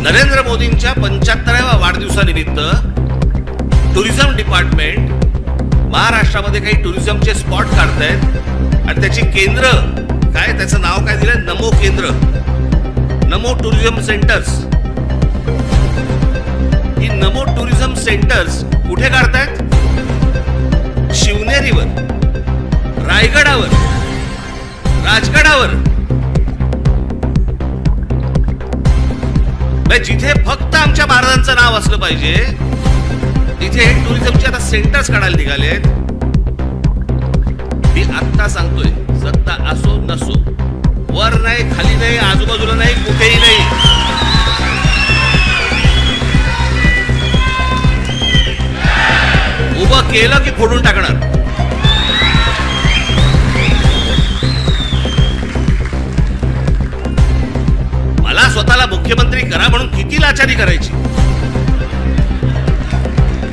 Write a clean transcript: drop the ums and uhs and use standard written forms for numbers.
नरेंद्र मोदींच्या 75व्या वाढदिवसानिमित्त tourism department महाराष्ट्रामध्ये काही टुरिझमचे स्पॉट काढतायत आणि त्याची केंद्र काय, त्याचं नाव काय दिलंय, नमो केंद्र, नमो टुरिझम सेंटर्स. ही नमो टुरिझम सेंटर्स कुठे काढतायत? शिवनेरीवर, रायगडावर, राजगडावर. जिथे फक्त आमच्या महाराजांचं नाव असलं पाहिजे तिथे हे टुरिझमचे आता सेंटर्स काढायला निघालेत. मी आत्ता सांगतोय, सत्ता असो नसो, वर नाही, खाली नाही, आजूबाजूला नाही, कुठेही नाही, उभं केलं की फोडून टाकणार. मला स्वतःला मुख्यमंत्री करा म्हणून किती लाचारी करायची.